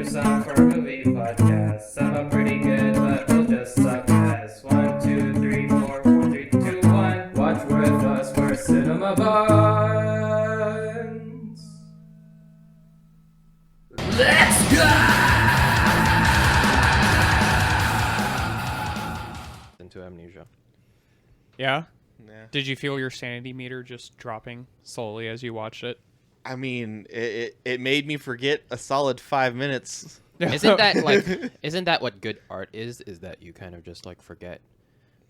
song for a movie podcast. Some are pretty good, but we'll just suck ass. 1, 2, 3, 4, 4, 3, 2, 1. Watch with us, we're Cinema Buns. Let's go! Into amnesia. Yeah? Yeah. Did you feel your sanity meter just dropping slowly as you watched it? I mean, it made me forget a solid 5 minutes. Isn't that what good art is? Is that you kind of just like forget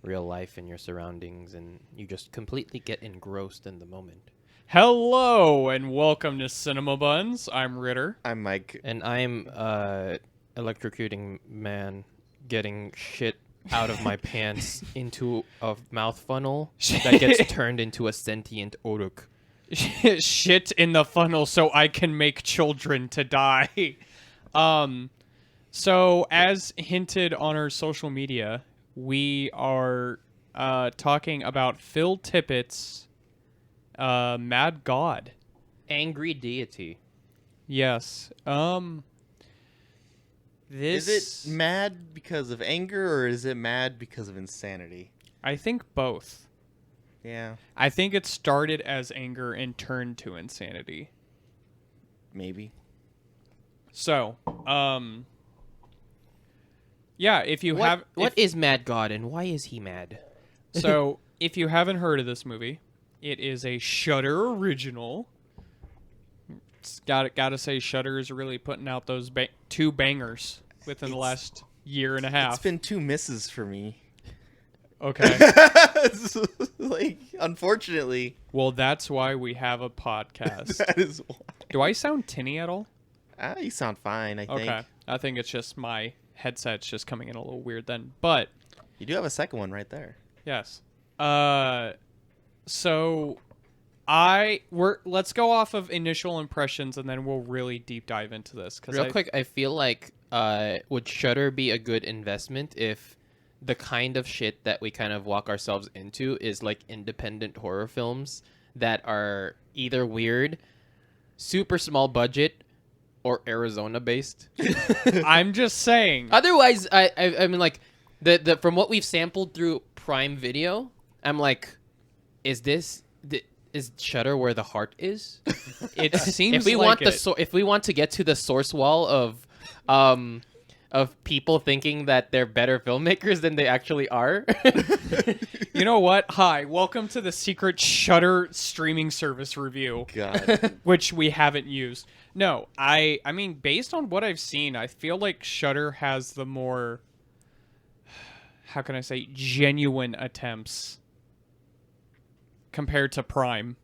real life and your surroundings and you just completely get engrossed in the moment. Hello and welcome to Cinema Buns. I'm Ritter. I'm Mike. And I'm electrocuting man getting shit out of my pants into a mouth funnel that gets turned into a sentient Oruk. Shit in the funnel so I can make children to die. So as hinted on our social media, we are talking about Phil Tippett's Mad God. Angry deity. Yes. This Is it mad because of anger or is it mad because of insanity? I think both. Yeah, I think it started as anger and turned to insanity. maybe. So, yeah, if you have... What is Mad God and why is he mad? So, if you haven't heard of this movie, it is a Shudder original. It's gotta say, Shudder is really putting out those two bangers within the last year and a half. It's been 2 misses for me. Okay. Like, unfortunately. Well, that's why we have a podcast. That is why. Do I sound tinny at all? You sound fine, I think. Okay. I think it's just my headset's just coming in a little weird then. But... You do have a second one right there. Yes. So let's go off of initial impressions and then we'll really deep dive into this. Real quick, I feel like would Shudder be a good investment if the kind of shit that we kind of walk ourselves into is like independent horror films that are either weird, super small budget, or Arizona based. I'm just saying. Otherwise, I mean, like the from what we've sampled through Prime Video, I'm like, is Shudder where the heart is? It seems if we like want if we want to get to the source wall of people thinking that they're better filmmakers than they actually are. You know what? Hi, welcome to the secret Shudder streaming service review. God. Which we haven't used. No, I mean, based on what I've seen, I feel like Shudder has the more, how can I say, genuine attempts compared to Prime.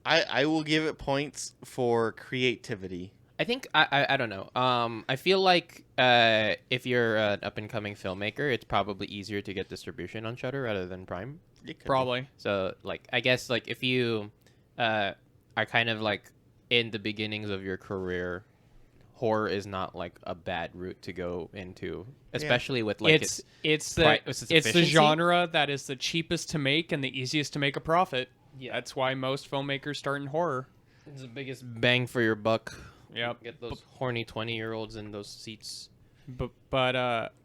I will give it points for creativity. I think I don't know. I feel like if you're an up and coming filmmaker, it's probably easier to get distribution on Shudder rather than Prime. Probably. So like, I guess like if you are kind of like in the beginnings of your career, horror is not like a bad route to go into, especially with like it's the genre that is the cheapest to make and the easiest to make a profit. Yeah, that's why most filmmakers start in horror. It's the biggest bang for your buck. Yep. Get those horny 20-year-olds in those seats. But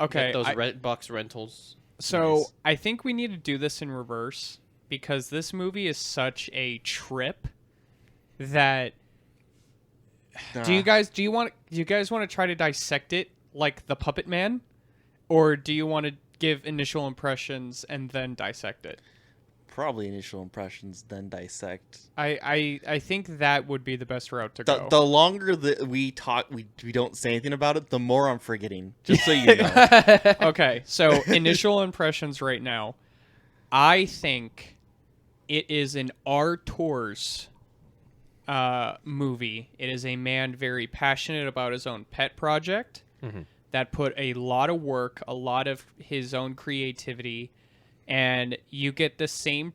okay. Get those Redbox rentals. So Nice. I think we need to do this in reverse because this movie is such a trip that. Do you guys want to try to dissect it like the Puppet Man, or do you want to give initial impressions and then dissect it? Probably initial impressions, then dissect. I think that would be the best route to go. The longer that we talk, we don't say anything about it, the more I'm forgetting. Just so you know. Okay, so initial impressions right now. I think it is an Artours movie. It is a man very passionate about his own pet project that put a lot of work, a lot of his own creativity. And you get the same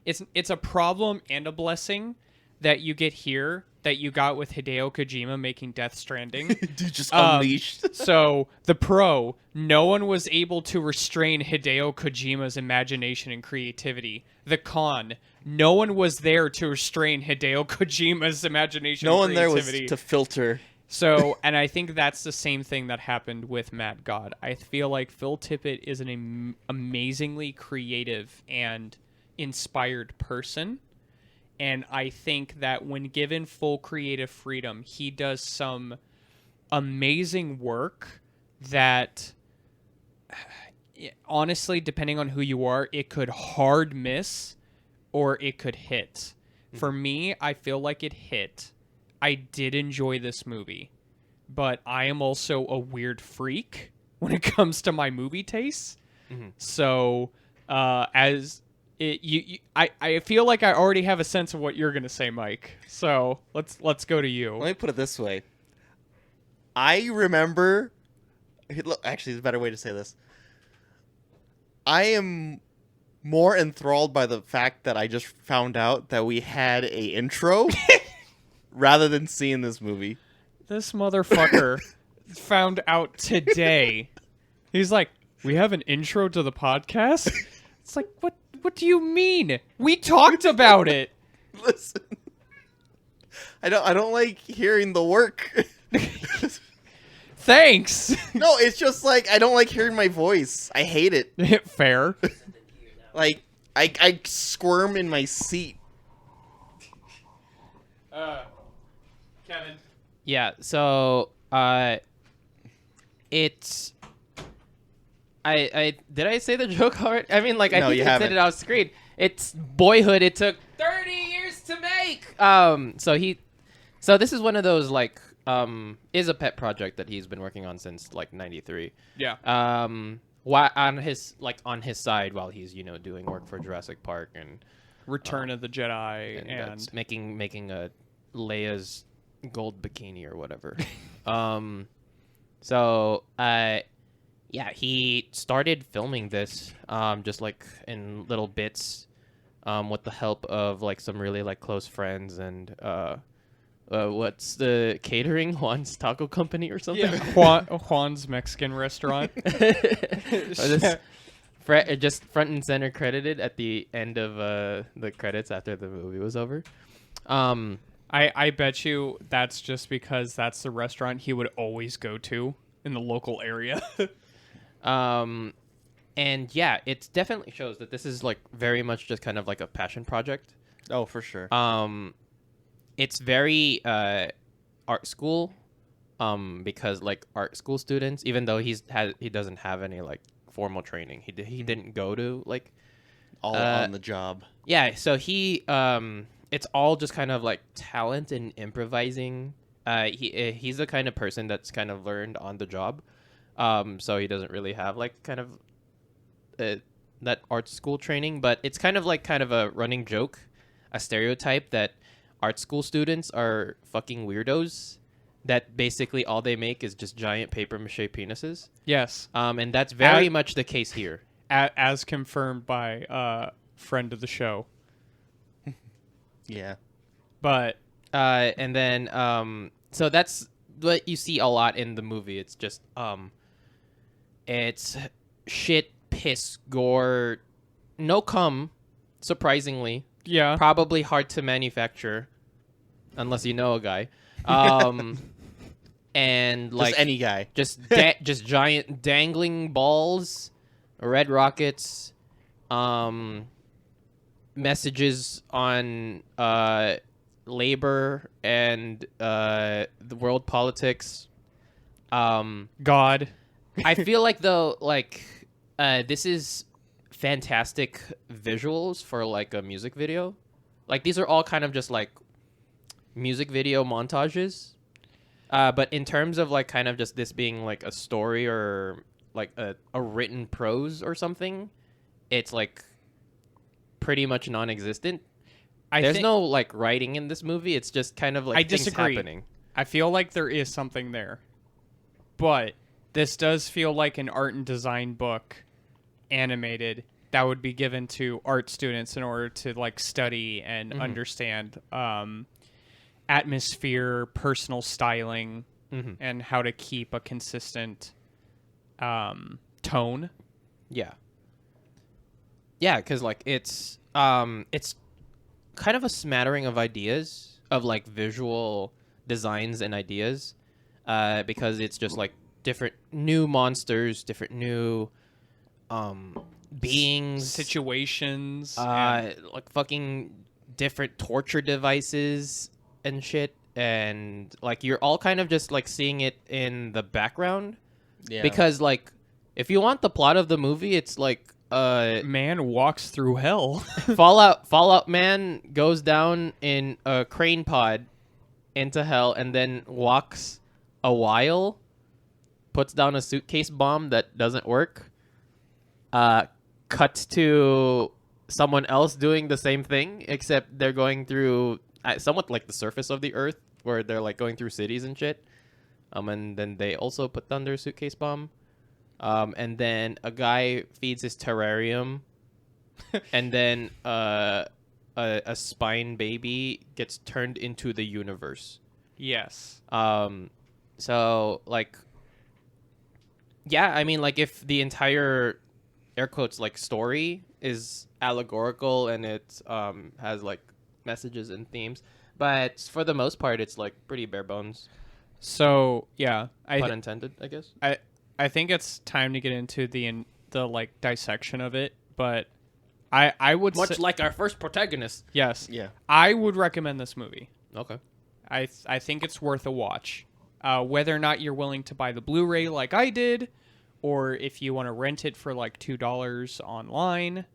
it's a problem and a blessing that you get here that you got with Hideo Kojima making Death Stranding. Dude, just unleashed. So the pro, no one was able to restrain Hideo Kojima's imagination and creativity. The con, no one was there to restrain Hideo Kojima's imagination and creativity. No one there was to filter. So, and I think that's the same thing that happened with Mad God. I feel like Phil Tippett is an amazingly creative and inspired person. And I think that when given full creative freedom, he does some amazing work that, honestly, depending on who you are, it could hard miss or it could hit. For me, I feel like it hit. I did enjoy this movie, but I am also a weird freak when it comes to my movie tastes. So, as it, I feel like I already have a sense of what you're gonna say, Mike. So let's go to you. Let me put it this way. I remember. Actually, there's a better way to say this. I am more enthralled by the fact that I just found out that we had a intro rather than seeing this movie. This motherfucker found out today. He's like, we have an intro to the podcast? It's like, what do you mean? We talked about it. Listen. I don't like hearing the work. Thanks. No, it's just like I don't like hearing my voice. I hate it. Fair. Like I squirm in my seat. Kevin. Yeah, so it's I did I say the joke already? I mean, like, I No, think you I said haven't. it off screen. It's Boyhood. It took 30 years to make. So this is one of those, like, is a pet project that he's been working on since like '93. Yeah. On his side while he's doing work for Jurassic Park and Return of the Jedi and and that's making a Leia's gold bikini or whatever. Yeah, he started filming this just like in little bits with the help of like some really like close friends and what's the catering, Juan's Taco Company or something? Juan's Mexican restaurant. Just front and center credited at the end of the credits after the movie was over. I bet you that's just because that's the restaurant he would always go to in the local area. And yeah, it definitely shows that this is like very much just kind of like a passion project. Oh, for sure. It's very art school, because like art school students, even though he doesn't have any like formal training, he didn't go to like All on the job. yeah. So he it's all just kind of like talent and improvising. He's the kind of person that's kind of learned on the job. So he doesn't really have like kind of that art school training, but it's kind of a running joke, a stereotype that art school students are fucking weirdos that basically all they make is just giant paper mache penises. Yes. And that's very much the case here. As confirmed by friend of the show. Yeah. But And then so that's what you see a lot in the movie. It's just it's shit, piss, gore, no cum, surprisingly. yeah. Probably hard to manufacture unless you know a guy. And like Just any guy. just giant dangling balls, red rockets, messages on labor and the world politics. God. I feel like though, like this is fantastic visuals for like a music video. Like these are all kind of just like music video montages. But in terms of like kind of just this being like a story or like a written prose or something, it's like pretty much non-existent. There's no like writing in this movie. It's just kind of like I things disagree. happening. I feel like there is something there. But this does feel like an art and design book animated that would be given to art students in order to like study and understand atmosphere, personal styling, and how to keep a consistent tone. Yeah. Yeah, because like it's kind of a smattering of ideas of like visual designs and ideas. because it's just like different new monsters, different new beings, situations, like fucking different torture devices and shit, and like you're all kind of just like seeing it in the background. Yeah. Because like if you want the plot of the movie, it's like man walks through hell. Fallout Man goes down in a crane pod into hell and then walks a while, puts down a suitcase bomb that doesn't work, cuts to someone else doing the same thing, except they're going through somewhat like the surface of the earth, where they're like going through cities and shit. And then they also put down their suitcase bomb. And then a guy feeds his terrarium, and then a spine baby gets turned into the universe. Yes. So like, yeah, I mean, like if the entire air quotes like story is allegorical and it has like messages and themes, but for the most part, it's like pretty bare bones. So yeah, Pun intended, I guess. I think it's time to get into the like dissection of it, but I would Much like our first protagonist. yes, Yeah. I would recommend this movie. Okay. I think it's worth a watch. Whether or not you're willing to buy the Blu-ray like I did, or if you want to rent it for like $2 online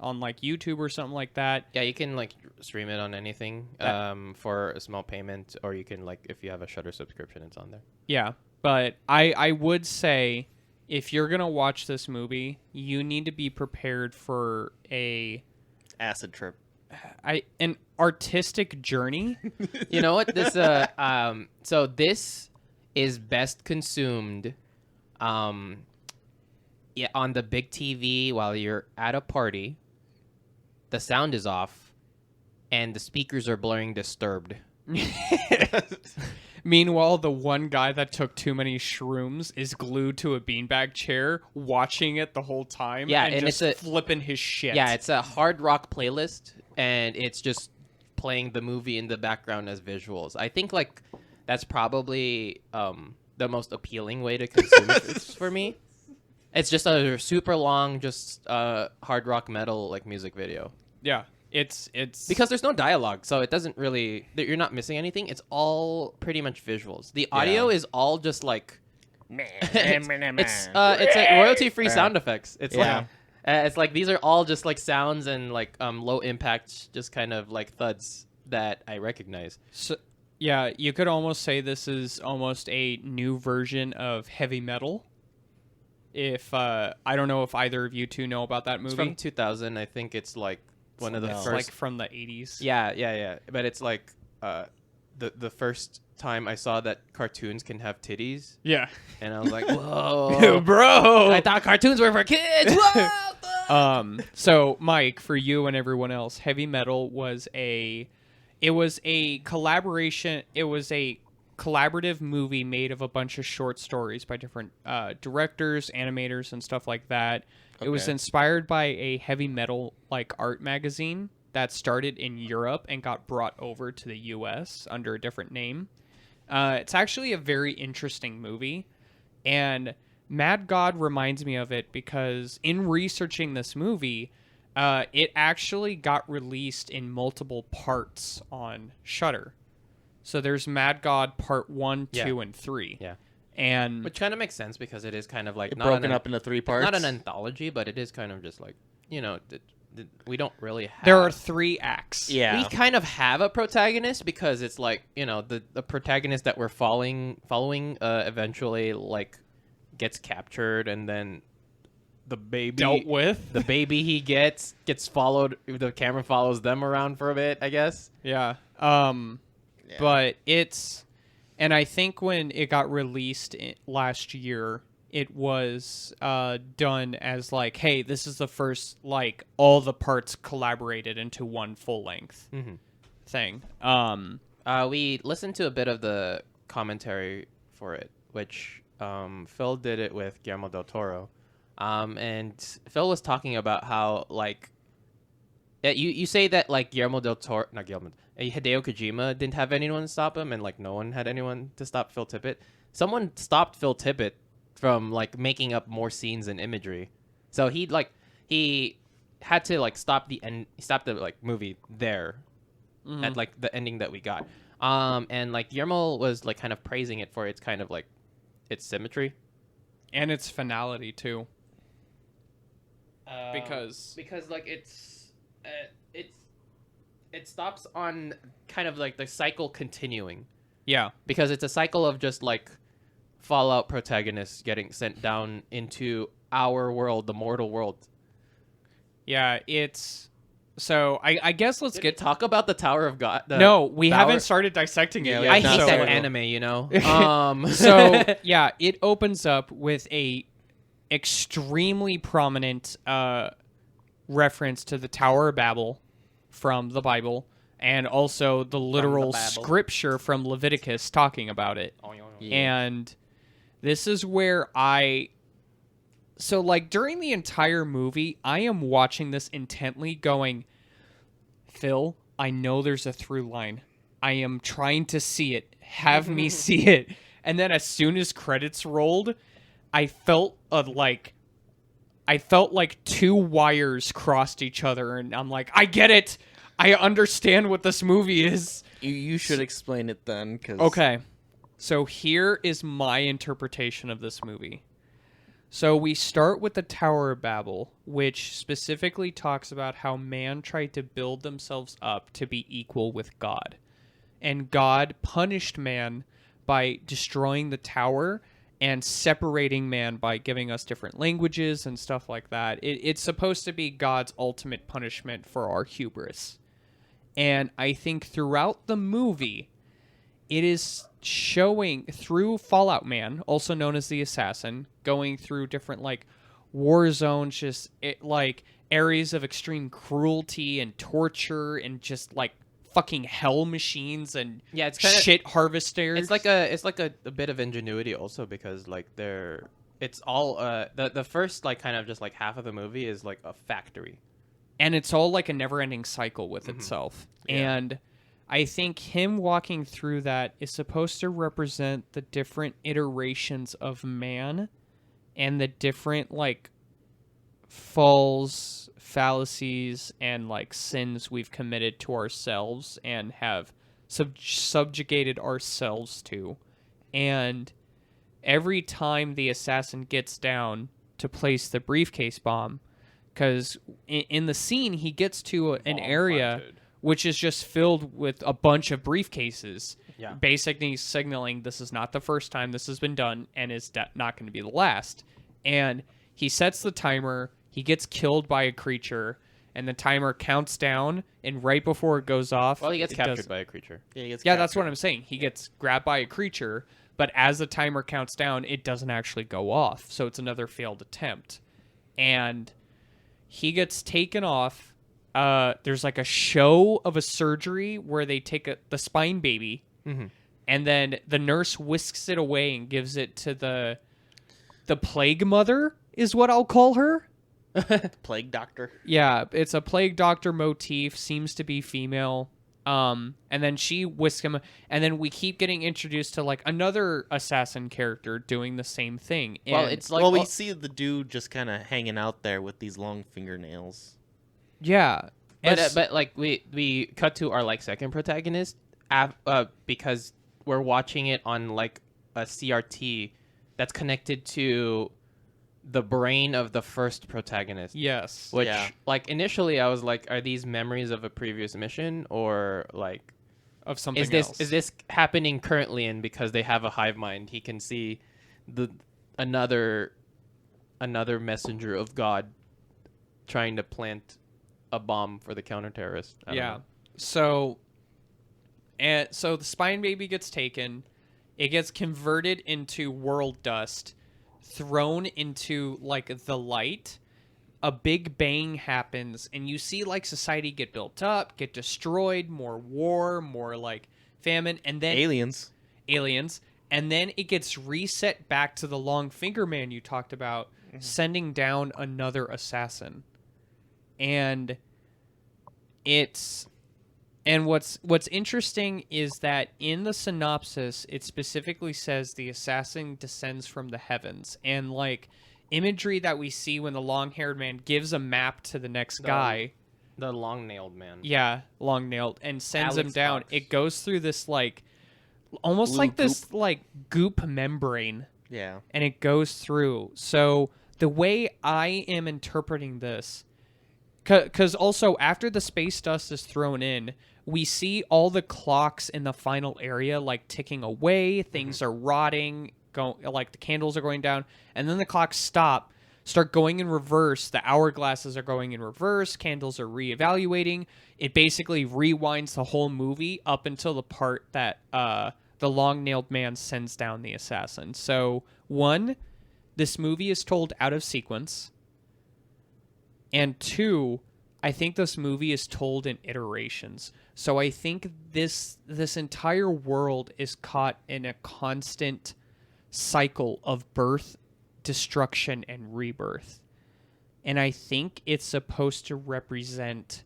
on like YouTube or something like that. Yeah, you can like stream it on anything for a small payment, or you can like if you have a Shudder subscription, it's on there. Yeah, but I would say if you're gonna watch this movie, you need to be prepared for an Acid trip. artistic journey. You know what? This so this is best consumed yeah, on the big TV while you're at a party. The sound is off and the speakers are blaring Disturbed. Meanwhile, the one guy that took too many shrooms is glued to a beanbag chair, watching it the whole time. Yeah, and and just it's flipping his shit. Yeah, it's a hard rock playlist and it's just playing the movie in the background as visuals. I think like that's probably the most appealing way to consume it for me. It's just a super long, just hard rock metal like music video. Yeah, it's Because there's no dialogue, so it doesn't really. You're not missing anything. It's all pretty much visuals. The audio is all just like. it's like royalty-free sound effects. It's like it's like these are all just like sounds and like low impact, just kind of like thuds that I recognize. So, yeah, you could almost say this is almost a new version of heavy metal. If I don't know if either of you two know about that movie. It's from 2000. I think it's like one of the It's first. like from the 80s. Yeah. But it's like the first time I saw that cartoons can have titties, Yeah. and I was like, whoa, Bro. I thought cartoons were for kids. Whoa! So Mike, for you and everyone else, heavy metal was a collaboration. It was a collaborative movie made of a bunch of short stories by different directors, animators, and stuff like that. It was Okay. inspired by a heavy metal like art magazine that started in Europe and got brought over to the US under a different name. It's actually a very interesting movie, and Mad God reminds me of it because in researching this movie, it actually got released in multiple parts on Shudder. So there's Mad God Part 1, 2, and 3. Yeah. And Which kind of makes sense because it is kind of like Broken up into 3 parts. not an anthology, but it is kind of just like, you know, we don't really have. there are 3 acts. Yeah. We kind of have a protagonist because it's like, you know, the protagonist that we're following eventually like gets captured, and then the baby Dealt with. the baby he gets followed. The camera follows them around for a bit, I guess. Yeah. But it's, and I think when it got released last year, it was done as like, hey, this is the first like all the parts collaborated into one full length thing. We listened to a bit of the commentary for it, which Phil did it with Guillermo del Toro, and Phil was talking about how like you say that like Hideo Kojima didn't have anyone to stop him, and like no one had anyone to stop Phil Tippett. Someone stopped Phil Tippett from like making up more scenes and imagery. So he had to like stop the like movie there at like the ending that we got. And like Guillermo was like kind of praising it for its kind of like its symmetry and its finality too. Because like it stops on kind of like the cycle continuing. Yeah. Because it's a cycle of just like Fallout protagonists getting sent down into our world, the mortal world. Yeah, it's... So, I guess let's Did we talk about the Tower of God? No, we Tower? haven't started dissecting it. Yeah, I no, hate so- that anime, you know? So, yeah, it opens up with a extremely prominent reference to the Tower of Babel from the Bible, and also the literal Babel. scripture from Leviticus talking about it. And this is where so like during the entire movie, I am watching this intently going, Phil, I know there's a through line. I am trying to see it. Have me see it. And then as soon as credits rolled, I felt like two wires crossed each other, and I'm like, I get it. I understand what this movie is. You should explain it then, because Okay. So here is my interpretation of this movie. So we start with the Tower of Babel, which specifically talks about how man tried to build themselves up to be equal with God. And God punished man by destroying the tower and separating man by giving us different languages and stuff like that. It's supposed to be God's ultimate punishment for our hubris. And I think throughout the movie, it is showing through Fallout Man, also known as the Assassin, going through different like war zones, just like areas of extreme cruelty and torture and just like fucking hell machines and Yeah, it's kinda, shit harvesters. it's like a bit of ingenuity also, because like it's all the first like kind of just like half of the movie is like a factory. And it's all like a never-ending cycle with itself. Yeah. And I think him walking through that is supposed to represent the different iterations of man and the different like falls, fallacies, and like sins we've committed to ourselves and have subjugated ourselves to. And every time the assassin gets down to place the briefcase bomb, because in the scene he gets to an area which is just filled with a bunch of briefcases, basically signaling this is not the first time this has been done and is not going to be the last. And he sets the timer, he gets killed by a creature, and the timer counts down, and right before it goes off... Well, he gets captured by a creature. Yeah, that's what I'm saying. He gets grabbed by a creature, but as the timer counts down, it doesn't actually go off, so it's another failed attempt. And he gets taken off. There's like a show of a surgery where they take the spine baby, and then the nurse whisks it away and gives it to the plague mother, is what I'll call her. Plague doctor. Yeah, it's a plague doctor motif, seems to be female. And then she whisks him, and then we keep getting introduced to like another assassin character doing the same thing. And Well, it's like we see the dude just kind of hanging out there with these long fingernails. yeah, but like we cut to our like second protagonist because we're watching it on like a CRT that's connected to the brain of the first protagonist. yes, Which, Yeah. like, initially I was like, are these memories of a previous mission, or like, of something is else. this happening currently? And because they have a hive mind, he can see another messenger of God trying to plant a bomb for the counter-terrorist. I don't know. So the spine baby gets taken. It gets converted into world dust, thrown into like the light. A big bang happens, and you see like society get built up, get destroyed, more war, more like famine, and then Aliens. and then it gets reset back to the long finger man you talked about, sending down another assassin. And it's And what's interesting is that in the synopsis, it specifically says the assassin descends from the heavens, and like imagery that we see when the long-haired man gives a map to the next guy. The long-nailed man. Yeah, long-nailed, and sends him Alex down. Cox. It goes through this like almost Blue like this like goop membrane, Yeah. and it goes through. So the way I am interpreting this, because also after the space dust is thrown in, we see all the clocks in the final area like ticking away. Things are rotting, like the candles are going down, and then the clocks start going in reverse. The hourglasses are going in reverse. Candles are reevaluating. It basically rewinds the whole movie up until the part that the long-nailed man sends down the assassin. So, one, this movie is told out of sequence. And two, I think this movie is told in iterations. So I think this entire world is caught in a constant cycle of birth, destruction, and rebirth. And I think it's supposed to represent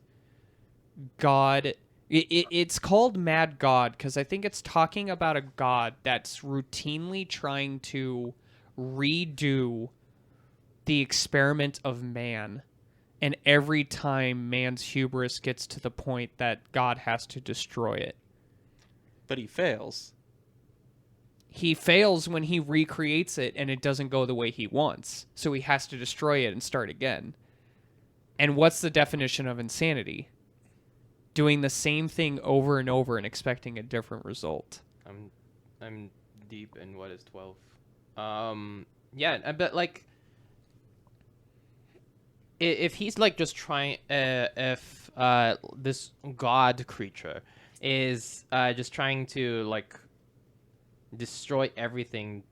God. It's called Mad God because I think it's talking about a God that's routinely trying to redo the experiment of man. And every time man's hubris gets to the point that God has to destroy it. But he fails. He fails when he recreates it and it doesn't go the way he wants. So he has to destroy it and start again. And what's the definition of insanity? Doing the same thing over and over and expecting a different result. I'm deep in what is 12. Yeah, I bet like if he's like just trying if this god creature is just trying to like destroy everything,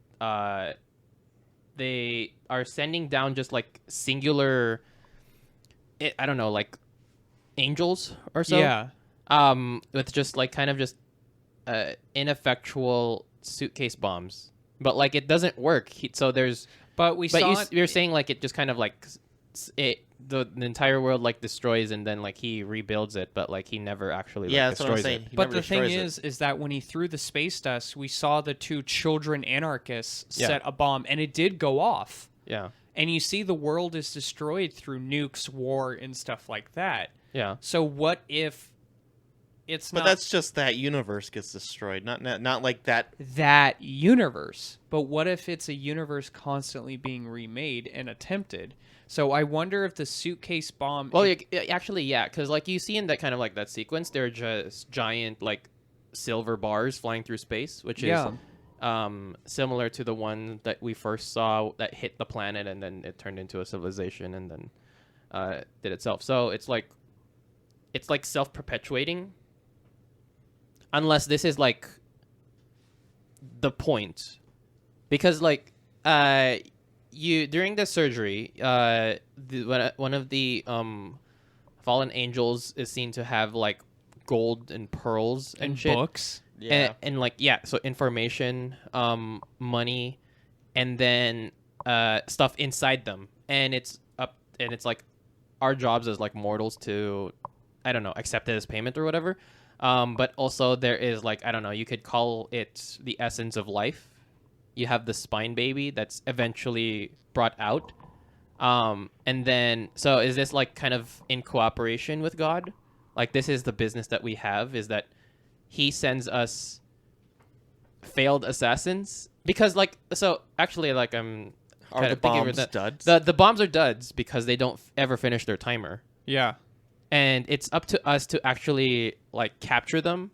they are sending down just like singular I don't know, like angels or so. Yeah. With just like kind of just ineffectual suitcase bombs, but like it doesn't work. So there's But you're saying like it just kind of like the entire world like destroys and then like he rebuilds it, but like he never actually like, That's what I'm destroys saying. it. He But never the thing destroys is that when he threw the space dust, we saw the two children anarchists set a bomb, and it did go off. Yeah, And you see the world is destroyed through nukes, war, and stuff like that. yeah. So what if it's But not that's just that universe gets destroyed, not like that. that universe? But what if it's a universe constantly being remade and attempted? So I wonder if the suitcase bomb... Well, actually, yeah, because like you see in that kind of like that sequence, they're just giant like silver bars flying through space, which is similar to the one that we first saw that hit the planet and then it turned into a civilization and then did itself. So it's like self-perpetuating, unless this is like the point, because like you during the surgery, one of the fallen angels is seen to have like gold and pearls and shit. books. Yeah. And like so information, money, and then stuff inside them, and it's like our jobs as like mortals to, I don't know, accept it as payment or whatever. But also there is like, I don't know, you could call it the essence of life. You have the spine baby that's eventually brought out. And then, so is this like kind of in cooperation with God? Like this is the business that we have, is that he sends us failed assassins? Because like, so actually like I'm Are kind the of thinking bombs that duds? the bombs are duds because they don't ever finish their timer. Yeah. And it's up to us to actually like capture them,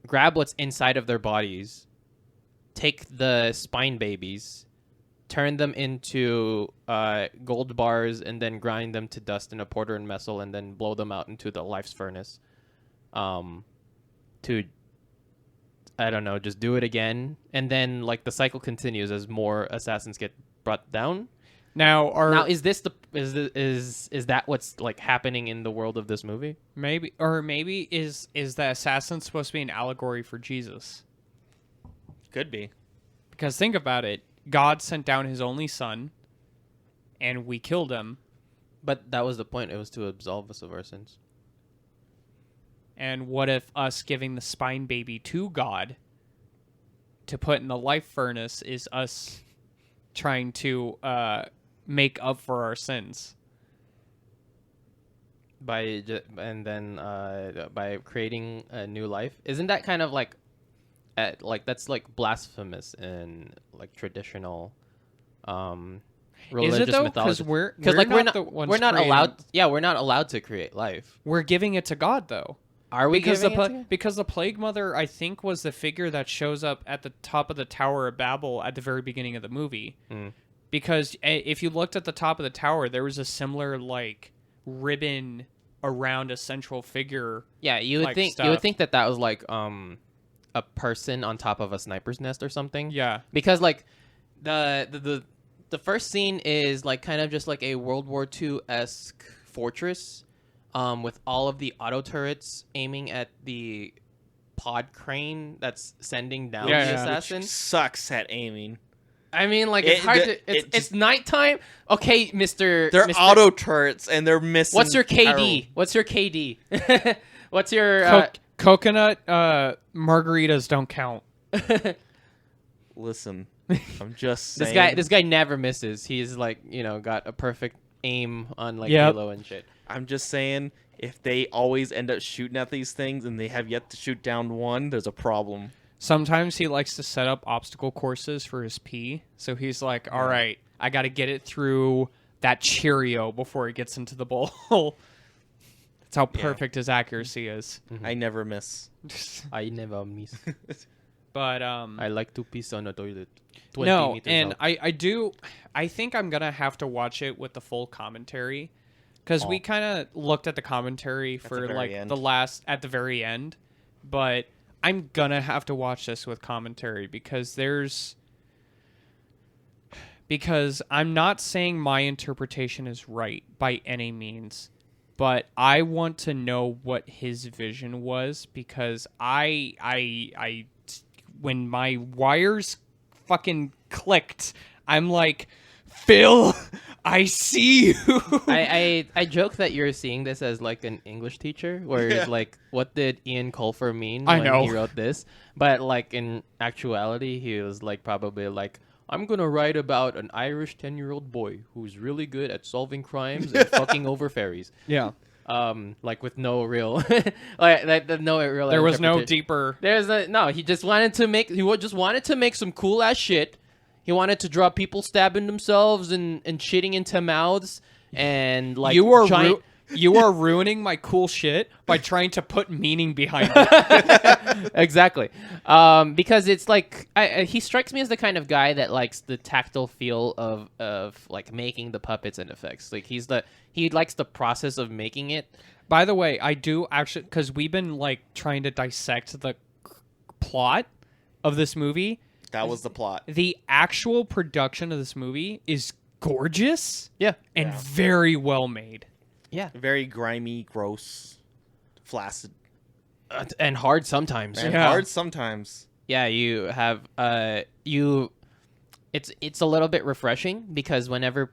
grab what's inside of their bodies, take the spine babies, turn them into gold bars, and then grind them to dust in a porter and messel, and then blow them out into the life's furnace. To, I don't know, just do it again, and then like the cycle continues as more assassins get brought down. Now Is that what's like happening in the world of this movie? maybe is the assassin supposed to be an allegory for Jesus? Could be. Because think about it. God sent down his only son, and we killed him. But that was the point. It was to absolve us of our sins. And what if us giving the spine baby to God to put in the life furnace is us trying to make up for our sins? By creating a new life, isn't that kind of like that's like blasphemous in like traditional religious Is it though? mythology? Because like we're not the ones we're not creating- allowed. Yeah, we're not allowed to create life. We're giving it to God though. Are we Because giving it to? because the Plague Mother, I think, was the figure that shows up at the top of the Tower of Babel at the very beginning of the movie. Mm. Because if you looked at the top of the tower, there was a similar like ribbon around a central figure. Yeah, you would like think stuff. you would think that was like a person on top of a sniper's nest or something. Yeah. Because like the first scene is like kind of just like a World War II-esque fortress, with all of the auto turrets aiming at the pod crane that's sending down Yeah, the yeah. assassin. Sucks at aiming. I mean, like it's hard to. It's nighttime. Okay, Mister. They're Mr. auto turrets and they're missing. What's your KD? arrow. What's your KD? What's your? Coconut margaritas don't count. Listen, I'm just saying. This guy never misses. He's like got a perfect aim on like Yep. Halo and shit. I'm just saying, if they always end up shooting at these things and they have yet to shoot down one, there's a problem. Sometimes he likes to set up obstacle courses for his pee. So he's like, all right, I got to get it through that Cheerio before it gets into the bowl. That's how perfect his accuracy is. I never miss. I never miss. But I like to piss on a toilet. 20 no, meters and out. I think I'm going to have to watch it with the full commentary. Because we kind of looked at the commentary for the very like end. at the very end. But I'm going to have to watch this with commentary because I'm not saying my interpretation is right by any means, but I want to know what his vision was because I when my wires fucking clicked, I'm like, Phil, I see you. I joke that you're seeing this as like an English teacher, where it's like, what did Ian Colfer mean I when know. he wrote this? But like in actuality, he was like probably like, I'm gonna write about an Irish 10-year-old boy who's really good at solving crimes and fucking over fairies. Yeah. Like with no real, like no real. There was no interpreta- deeper. He just wanted to make some cool ass shit. He wanted to draw people stabbing themselves and shitting into mouths and like You are giant. you are ruining my cool shit by trying to put meaning behind it. Exactly, because it's like he strikes me as the kind of guy that likes the tactile feel of like making the puppets and effects. Like he likes the process of making it. By the way, I do actually, because we've been like trying to dissect the plot of this movie. That was the plot. The actual production of this movie is gorgeous Yeah, and very well made. yeah, Very grimy, gross, flaccid, and hard sometimes. and Yeah. hard sometimes. Yeah, you have it's a little bit refreshing because whenever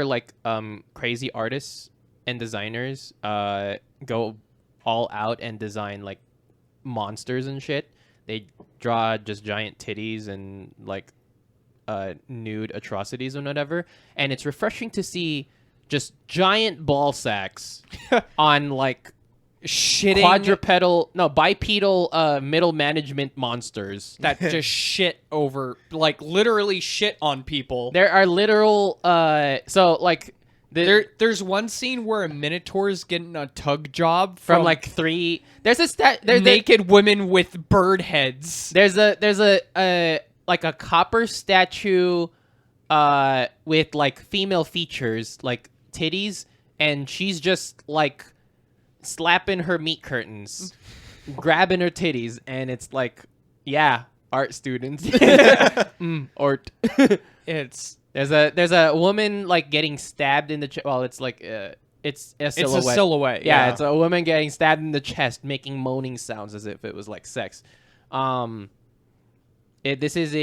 like crazy artists and designers go all out and design like monsters and shit, they draw just giant titties and like nude atrocities and whatever, and it's refreshing to see just giant ball sacks on like bipedal middle management monsters. that just shit over, like literally shit on people. There are literal so like There's one scene where a Minotaur is getting a tug job from like three. There's a naked women with bird heads. There's a like a copper statue with like female features like titties, and she's just like slapping her meat curtains, grabbing her titties, and it's like, yeah, art students. Art. It's There's a woman like getting stabbed in the chest. Well, it's like it's a silhouette. It's a silhouette. Yeah, Yeah, it's a woman getting stabbed in the chest, making moaning sounds as if it was like sex. This is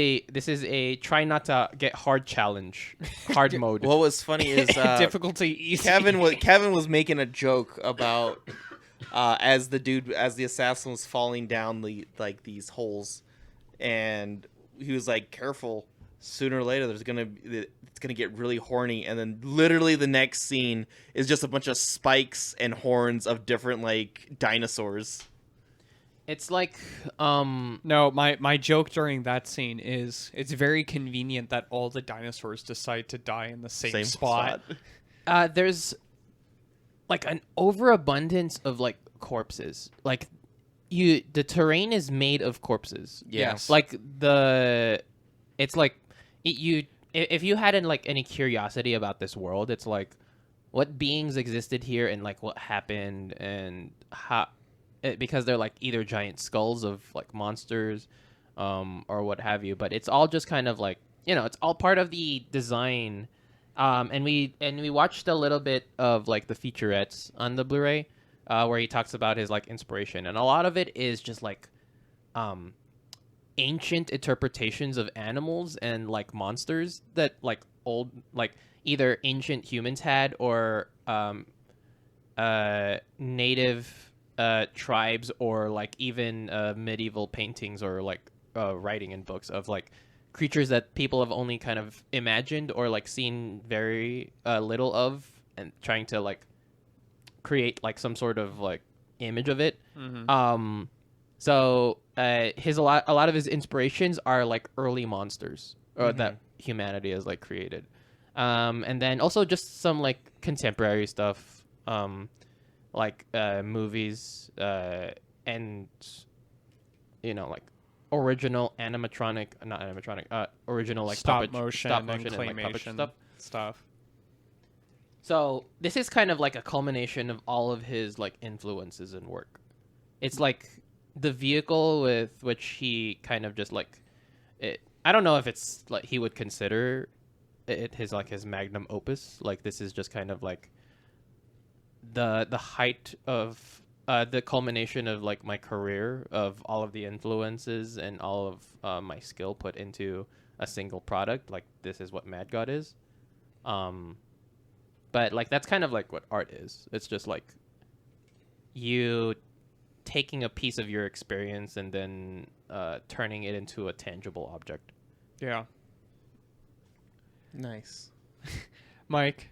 a try not to get hard challenge, hard mode. What was funny is difficulty easy. Kevin was making a joke about as the assassin was falling down these holes, and he was like, "Careful! Sooner or later, it's gonna get really horny." And then literally the next scene is just a bunch of spikes and horns of different like dinosaurs. It's like No, my joke during that scene is it's very convenient that all the dinosaurs decide to die in the same spot. there's like an overabundance of like corpses. Like the terrain is made of corpses. Yeah. Yes. Like it's like if you had any curiosity about this world, it's like what beings existed here and like what happened and how because they're like either giant skulls of like monsters or what have you, but it's all just kind of like, it's all part of the design. And we watched a little bit of like the featurettes on the Blu-ray where he talks about his like inspiration, and a lot of it is just like ancient interpretations of animals and like monsters that like old like either ancient humans had or native tribes or like even medieval paintings or like writing in books of like creatures that people have only kind of imagined or like seen very little of, and trying to like create like some sort of like image of it. Mm-hmm. So a lot of his inspirations are like early monsters that humanity has like created, and then also just some like contemporary stuff, like movies and like original original like stop motion and and like puppet claymation stuff. So this is kind of like a culmination of all of his like influences and work. It's like the vehicle with which he kind of just like it. I don't know if it's like he would consider it his magnum opus. Like this is just kind of like the height of the culmination of like my career, of all of the influences and all of my skill put into a single product. Like this is what Mad God is. But like that's kind of like what art is. It's just like you taking a piece of your experience and then turning it into a tangible object. Yeah. Nice. Mike,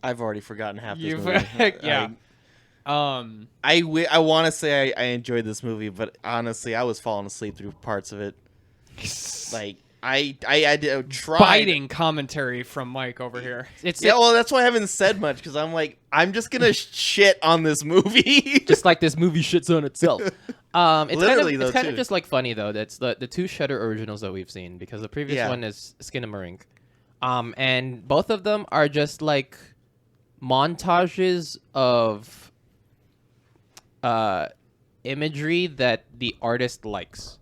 I've already forgotten half this you've movie. yeah. I want to say I enjoyed this movie, but honestly, I was falling asleep through parts of it. Like I did try biting commentary from Mike over here. Well, that's why I haven't said much, because I'm like, I'm just gonna shit on this movie. Just like this movie shits on itself. It's kind of too. just like funny though. That's the two Shudder originals that we've seen, because the previous one is Skinamarink, and both of them are just like montages of imagery that the artist likes.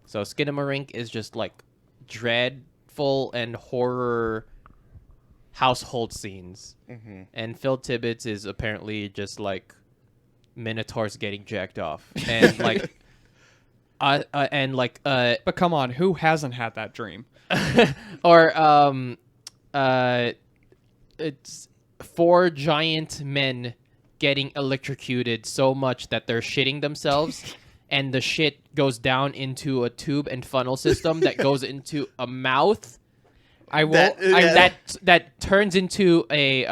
So Skinamarink is just like dreadful and horror household scenes, and Phil Tippett's is apparently just like minotaurs getting jacked off and like But come on, who hasn't had that dream? or it's 4 giant men getting electrocuted so much that they're shitting themselves. And the shit goes down into a tube and funnel system that goes into a mouth. That turns into a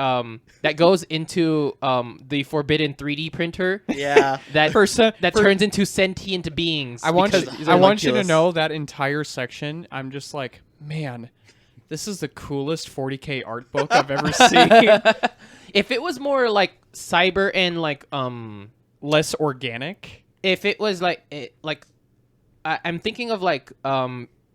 that goes into the forbidden 3D printer. Yeah. That turns into sentient beings. I want because- you to know that entire section. I'm just like, man, this is the coolest 40K art book I've ever seen. If it was more like cyber and like Less organic. if it was I'm thinking of like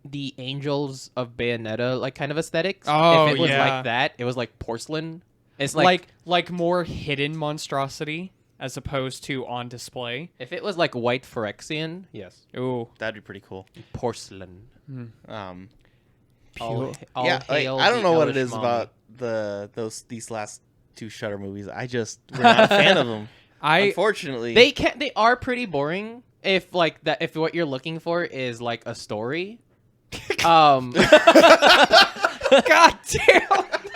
the Angels of Bayonetta like kind of aesthetics. Oh, if it was yeah. like that, it was like porcelain. It's like more hidden monstrosity as opposed to on display. if it was like white Phyrexian, yes, Ooh. That'd be pretty cool. porcelain. Pure. All Yeah, like, hail I don't the know what it Elish is Mommy. about these last 2 Shudder movies. I just we're not a fan of them. Unfortunately, They are pretty boring if like that if what you're looking for is like a story. God damn.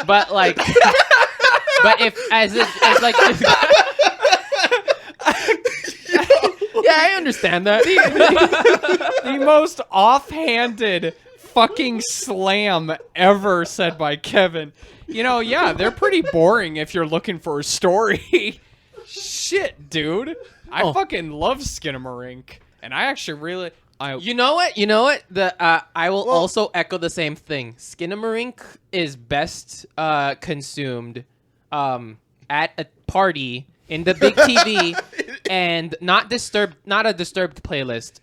But like but if as like I understand that. The most offhanded fucking slam ever said by Kevin. Yeah, they're pretty boring if you're looking for a story. Shit, dude. I fucking love Skinamarink. And I actually really... You know what? I will also echo the same thing. Skinamarink is best consumed at a party in the big TV and not a disturbed playlist.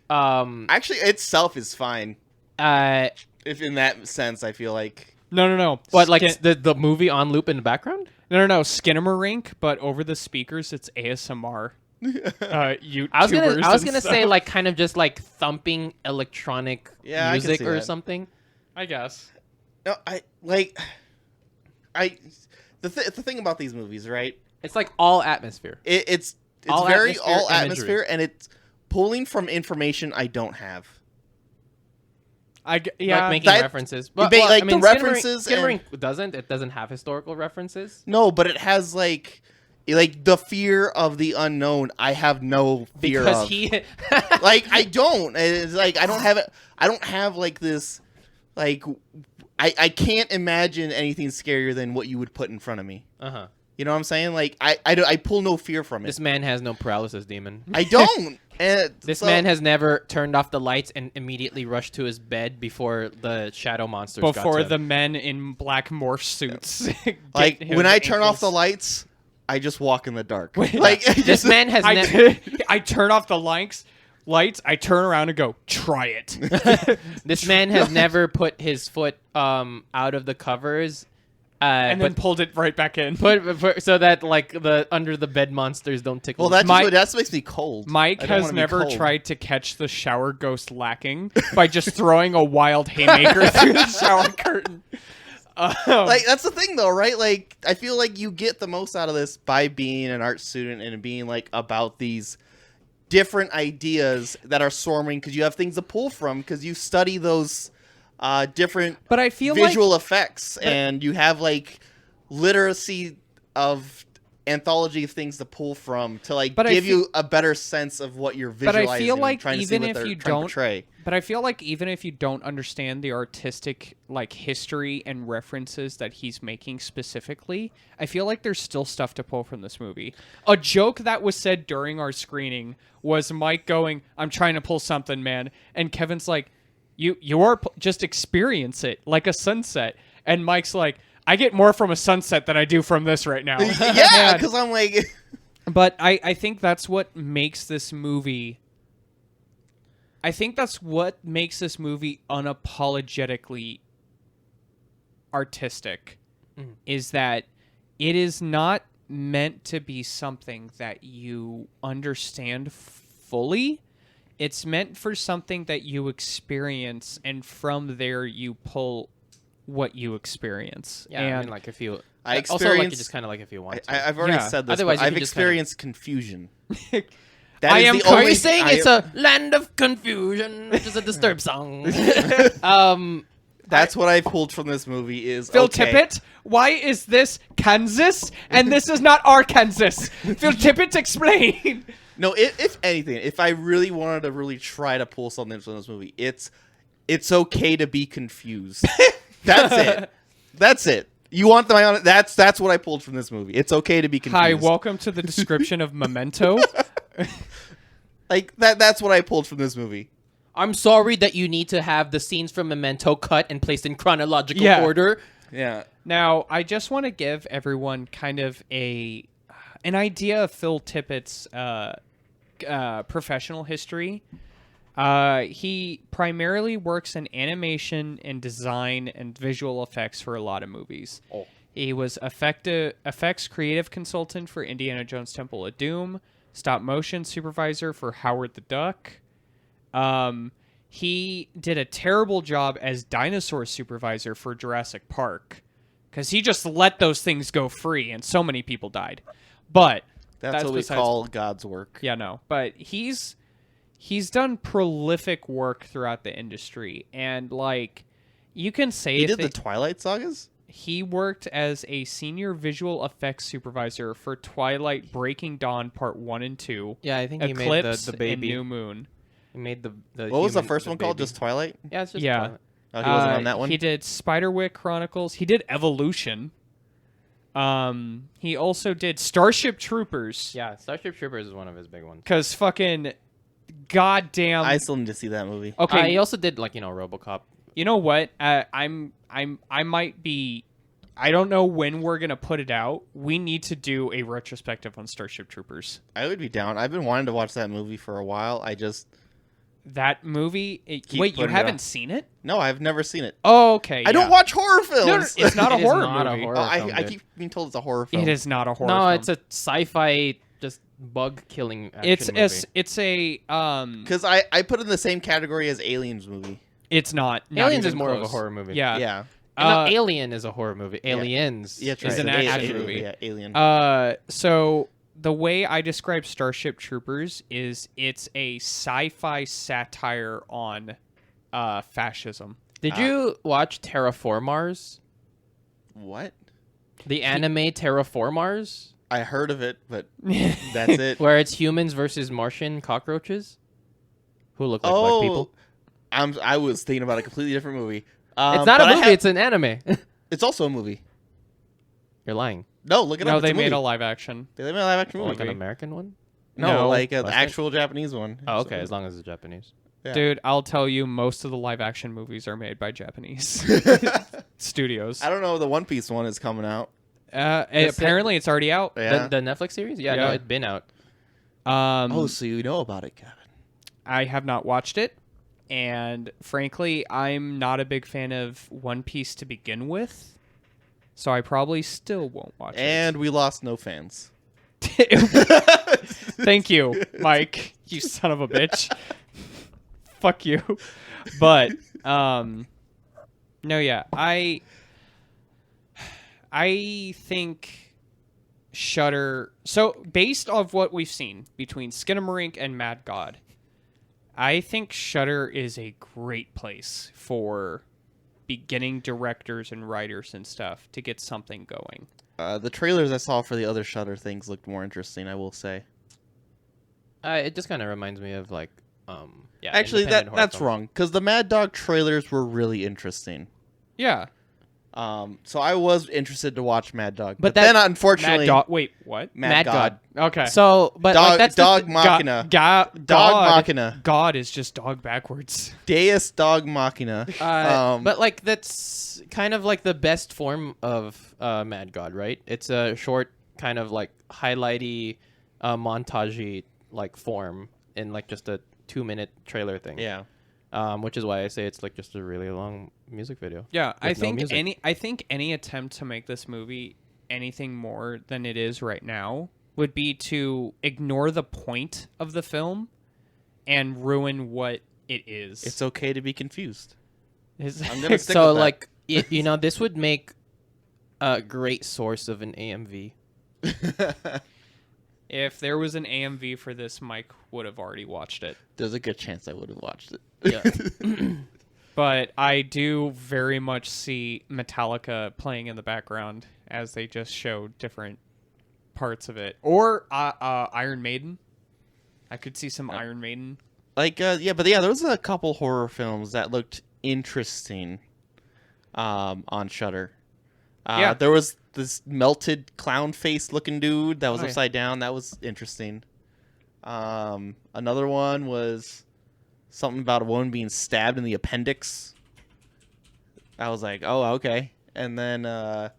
Actually, itself is fine. If in that sense, I feel like... No. What, like the movie on loop in the background? No. Skinamarink, but over the speakers, it's ASMR. YouTubers. I was gonna say like kind of just like thumping electronic music or something. I guess. No, the thing about these movies, right? It's like all atmosphere. It's all very atmosphere all imagery. atmosphere, and it's pulling from information I don't have. Like making references, but the references. Skinamarink doesn't have historical references. No, but it has like the fear of the unknown. I have no fear because of. he like I don't. It's like I don't have it. I don't have like this. Like I can't imagine anything scarier than what you would put in front of me. You know what I'm saying? Like I pull no fear from it. This man has no paralysis demon. I don't. This man has never turned off the lights and immediately rushed to his bed before the shadow monsters before the men in black morph suits. Like when I turn off the lights, I just walk in the dark. Like this man has never. I turn off the lights. I turn around and go, try it. This man has never put his foot out of the covers. And then pulled it right back in. So that like the under the bed monsters don't tickle. Well, that makes me cold. Mike has never tried to catch the shower ghost lacking by just throwing a wild haymaker through the shower curtain. Like that's the thing though, right? Like I feel like you get the most out of this by being an art student and being like about these different ideas that are swarming because you have things to pull from because you study those different but I feel visual effects and you have like literacy of anthology of things to pull from to like give you a better sense of what you're visualizing. But I feel like trying even to see what if you trying to don't portray. But I feel like even if you don't understand the artistic like history and references that he's making specifically, I feel like there's still stuff to pull from this movie. A joke that was said during our screening was Mike going, "I'm trying to pull something, man," and Kevin's like, You are just experience it like a sunset," and Mike's like, "I get more from a sunset than I do from this right now." Yeah, because I'm like, but I think that's what makes this movie. I think that's what makes this movie unapologetically artistic, is that it is not meant to be something that you understand fully. It's meant for something that you experience, and from there you pull what you experience. Yeah, and I mean, like if you... I also, like, just kind of like if you want to. I've already said this, Otherwise, but I've just kind of- experienced confusion. Are we saying it's a land of confusion, which is a Disturbed song? That's what I pulled from this movie is Phil Tippett, why is this Kansas and this is not Arkansas? Phil Tippett, explain. No, if anything, if I really wanted to really try to pull something from this movie, it's okay to be confused. That's it. That's it. You want my honest? That's what I pulled from this movie. It's okay to be confused. Hi, welcome to the description of Memento. Like that's what I pulled from this movie. I'm sorry that you need to have the scenes from Memento cut and placed in chronological order. Yeah. Now, I just want to give everyone kind of an idea of Phil Tippett's professional history. He primarily works in animation and design and visual effects for a lot of movies. Oh. He was effects creative consultant for Indiana Jones Temple of Doom, stop motion supervisor for Howard the Duck. He did a terrible job as dinosaur supervisor for Jurassic Park because he just let those things go free and so many people died. But that's what we call God's work. Yeah, no. But he's done prolific work throughout the industry, and like you can say he did the Twilight sagas. He worked as a senior visual effects supervisor for Twilight Breaking Dawn Part 1 and 2. Yeah, I think Eclipse he made the baby. and New Moon. He made the What was the human- first one called? baby. Just Twilight? Yeah, it's just Yeah. Twilight. Oh, he wasn't on that one? He did Spiderwick Chronicles. He did Evolution. He also did Starship Troopers. Yeah, Starship Troopers is one of his big ones. Cause fucking goddamn. I still need to see that movie. Okay, He also did RoboCop. you know what? I might be. I don't know when we're gonna put it out. We need to do a retrospective on Starship Troopers. I would be down. I've been wanting to watch that movie for a while. That movie. Keep Wait, you putting it haven't off. seen it? No, I've never seen it. Oh, okay. I don't watch horror films. No, it's not a It is horror not a movie. horror Oh, film, I dude. keep being told it's a horror film. It is not a horror. No, film. it's a sci-fi, just bug killing action movie. It's a Because I put it in the same category as Aliens movie. It's not. Aliens even is more of a close. horror movie. Yeah. Yeah. And no, Alien is a horror movie. Aliens Yeah, that's Is right. an A- action A- movie. Yeah, Alien. So the way I describe Starship Troopers is it's a sci-fi satire on fascism. Did you watch Terraformars? What? The anime Terraformars? I heard of it, but that's it. Where it's humans versus Martian cockroaches who look like Oh, white people. I was thinking about a completely different movie. It's not a but I movie, have- it's an anime. It's also a movie. You're lying. No, look it No, up. they It's made a movie. live action. They made a live action movie. Like an American one? No, No. like an Western? actual Japanese one. Oh, okay, as long as it's Japanese. Yeah. Dude, I'll tell you, most of the live action movies are made by Japanese studios. I don't know. The One Piece one is coming out. Apparently, it's already out. Yeah. The Netflix series? Yeah, no, Yeah. it's been out. Oh, so you know about it, Kevin? I have not watched it, and frankly, I'm not a big fan of One Piece to begin with, so I probably still won't watch And we lost no fans. it. Thank you, Mike. You son of a bitch. Fuck you. But no, yeah, I think Shudder. So based off what we've seen between Skinamarink and Mad God, I think Shudder is a great place for beginning directors and writers and stuff to get something going. The trailers I saw for the other Shudder things looked more interesting, I will say. It just kind of reminds me of Actually, independent horror that's films. wrong, because the Mad Dog trailers were really interesting. Yeah. So I was interested to watch Mad Dog, But then that- unfortunately, Mad God. Wait, what? Mad God. Okay. So, but Dog, like, that's dog the, Machina. Dog Machina. God is just dog backwards. Deus Dog Machina. but like that's kind of like the best form of Mad God, right? It's a short kind of like highlighty, montagey like form in like just a 2-minute trailer thing. Yeah. Which is why I say it's like just a really long music video. Yeah, I With no think music. any attempt to make this movie anything more than it is right now would be to ignore the point of the film and ruin what it is. It's okay to be confused. Is- I'm gonna stick So with that. like you know, this would make a great source of an AMV. if there was an AMV for this, Mike would have already watched it. There's a good chance I would have watched it. Yeah. But I do very much see Metallica playing in the background as they just show different parts of it. Or Iron Maiden. I could see some Iron Maiden. There was a couple horror films that looked interesting on Shudder. Yeah. There was this melted clown face looking dude that was Oh, yeah. upside down. That was interesting. Another one was something about a woman being stabbed in the appendix. I was like, oh, okay. And then I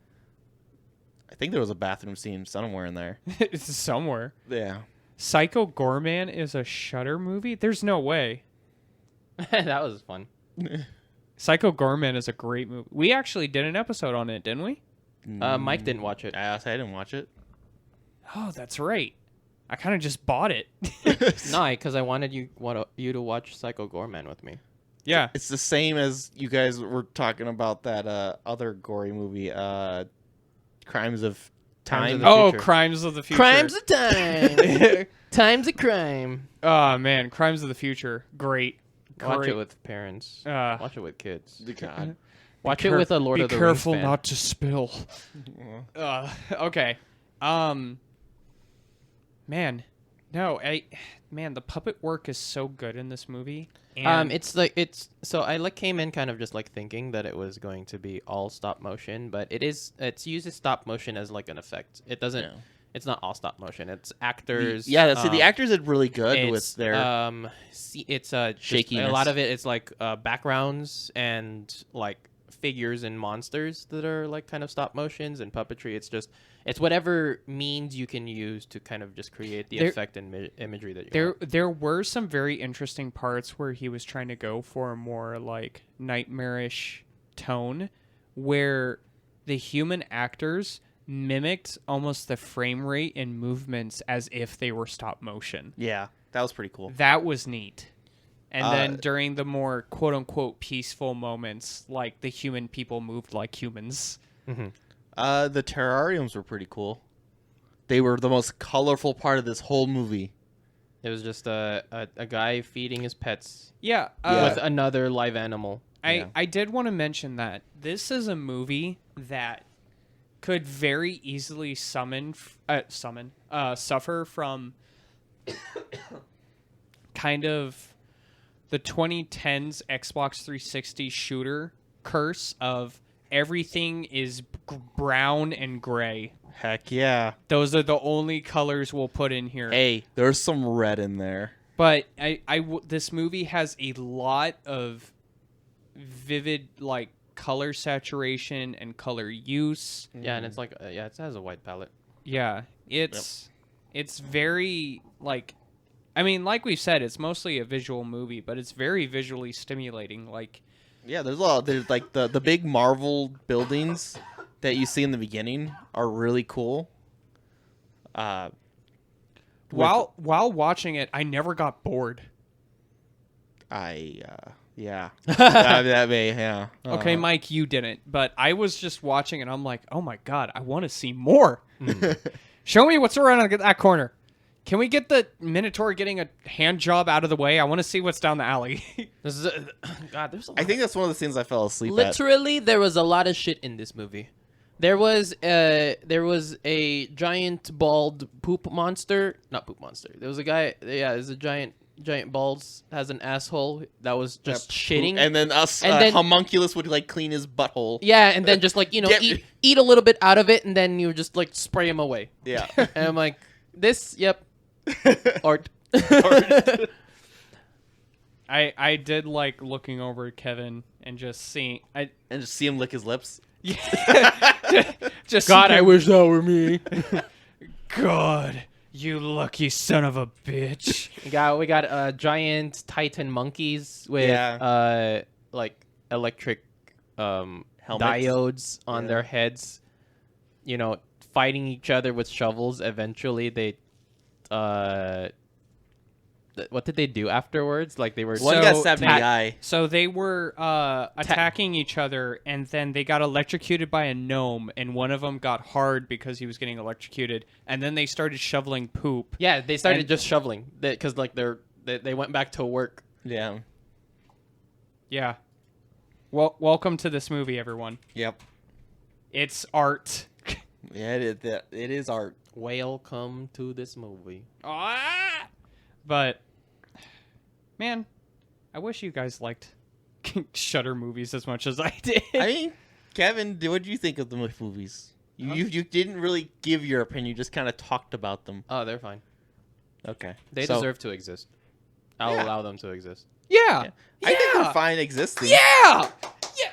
think there was a bathroom scene somewhere in there. It's somewhere. Yeah. Psycho Gorman is a Shudder movie? There's no way. That was fun. Psycho Gorman is a great movie. We actually did an episode on it, didn't we? Mike didn't watch it. I didn't watch it. Oh, that's right. I kind of just bought it. No, because I wanted you to watch Psycho Gorman with me. Yeah. It's the same as you guys were talking about that other gory movie, Crimes of Time. Crimes of the Oh, Future. Crimes of the Future. Crimes of time. Time's a crime. Oh, man. Crimes of the Future. Great. Watch Great. it with parents. Uh, Watch it with kids. God. Watch it with a Lord be of the careful Rings fan. not to spill. Okay. Man, no, the puppet work is so good in this movie. And it's so I came in kind of just like thinking that it was going to be all stop motion, but it's uses stop motion as like an effect. It doesn't. Yeah. It's not all stop motion. It's actors. The actors did really good it's, with their it's just shakiness. a lot of it's like backgrounds and like figures and monsters that are like kind of stop motions and puppetry. It's whatever means you can use to kind of just create the effect and imagery that you want. There were some very interesting parts where he was trying to go for a more like nightmarish tone, where the human actors mimicked almost the frame rate and movements as if they were stop motion. Yeah, that was pretty cool. That was neat. And then during the more quote unquote peaceful moments, like the human people moved like humans. Mm-hmm. The terrariums were pretty cool. They were the most colorful part of this whole movie. It was just a guy feeding his pets Yeah. with another live animal. I did want to mention that this is a movie that could very easily suffer from kind of the 2010s Xbox 360 shooter curse of everything is brown and gray. Heck yeah. Those are the only colors we'll put in here. Hey, there's some red in there. But this movie has a lot of vivid like color saturation and color use. Yeah, and it's like it has a white palette. Yeah, it's very like, I mean, like we said, it's mostly a visual movie, but it's very visually stimulating. Like, yeah, there's like the big Marvel buildings that you see in the beginning are really cool. while watching it, I never got bored. Yeah. that may, yeah. Okay, Mike, you didn't, but I was just watching and I'm like, oh my god, I want to see more. Show me what's around that corner. Can we get the Minotaur getting a hand job out of the way? I want to see what's down the alley. This is God. There's a lot. I think that's one of the scenes I fell asleep at. Literally, there was a lot of shit in this movie. There was a giant bald poop monster. Not poop monster. There was a guy. Yeah, there's a giant balls, has an asshole that was just shitting. And then homunculus would like clean his butthole. Yeah, and then just like eat a little bit out of it, and then you just like spray him away. Yeah. And I'm like, this, yep, art. I did like looking over at Kevin and just seeing And just see him lick his lips. just God, see I him- wish that were me. God, you lucky son of a bitch. We got giant Titan monkeys with like electric diodes on their heads. You know, fighting each other with shovels. Eventually, they what did they do afterwards? Like they were One got stabbed in the eye. So they were attacking each other, and then they got electrocuted by a gnome, and one of them got hard because he was getting electrocuted, and then they started shoveling poop. Yeah, they started just shoveling because like they went back to work. Yeah. Yeah. Well, welcome to this movie, everyone. Yep. It's art. Yeah, it is art. Welcome to this movie. But, man, I wish you guys liked Shudder movies as much as I did. I mean, Kevin, what did you think of the movies? You didn't really give your opinion. You just kind of talked about them. Oh, they're fine. Okay. They deserve to exist. I'll allow them to exist. Yeah. I think they're fine existing. Yeah.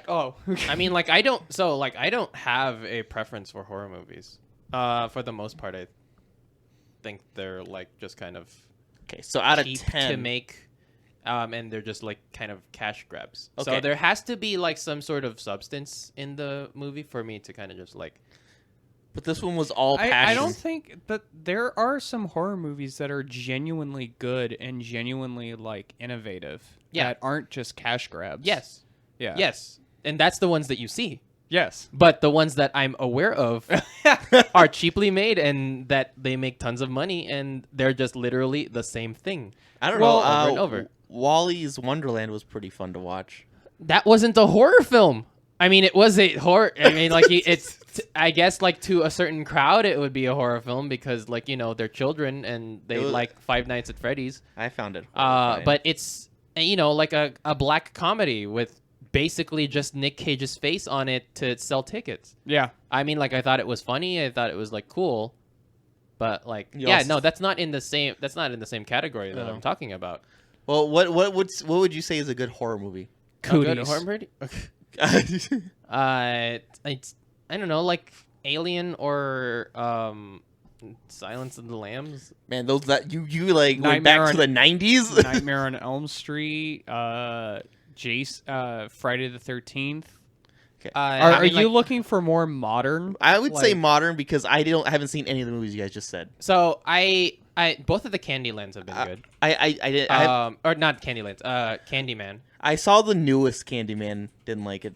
Oh. I mean, like I don't have a preference for horror movies. For the most part, I think they're like just kind of Okay, so out of cheap 10 to make, and they're just like kind of cash grabs. Okay. So there has to be like some sort of substance in the movie for me to kind of just like. But this one was all passion. I don't think that there are some horror movies that are genuinely good and genuinely like innovative. Yeah. That aren't just cash grabs. Yes. Yeah. Yes. And that's the ones that you see. Yes. But the ones that I'm aware of are cheaply made and that they make tons of money and they're just literally the same thing. I don't Well, know. over and over. Wally's Wonderland was pretty fun to watch. That wasn't a horror film. I mean, it was a horror. I mean, like I guess like to a certain crowd, it would be a horror film because like they're children and they like Five Nights at Freddy's. I found it horrifying. But it's like a black comedy with basically just Nick Cage's face on it to sell tickets. Yeah. I mean, like I thought it was funny. I thought it was like cool, but like that's not in the same category that I'm talking about. Well, what would you say is a good horror movie? Cooties. A good horror movie? I don't know, like Alien or Silence of the Lambs. Man, those that you like went Nightmare back to the 90s. Nightmare on Elm Street, Friday the 13th. Okay. Are you looking for more modern? I would say modern because I haven't seen any of the movies you guys just said. So I both of the Candylands have been good. Or not Candylands. Candyman. I saw the newest Candyman. Didn't like it.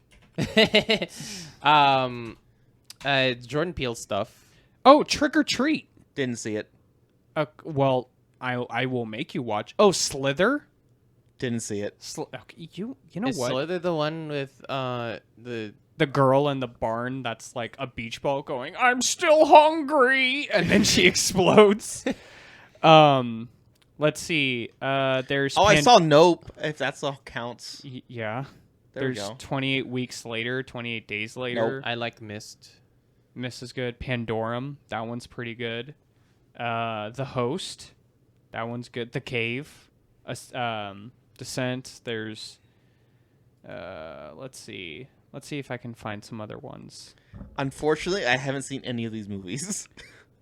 Jordan Peele stuff. Oh, Trick or Treat. Didn't see it. Well, I will make you watch. Oh, Slither. Didn't see it. Okay, you know Is what? Slither the one with The girl in the barn that's like a beach ball going, "I'm still hungry," and then she explodes. Let's see. There's I saw Nope. If that's all counts. Yeah. There we There's go. 28 weeks later, 28 days later. I like Mist. Mist is good. Pandorum, that one's pretty good. The Host, that one's good. The Cave, Descent. There's, let's see if I can find some other ones. Unfortunately, I haven't seen any of these movies.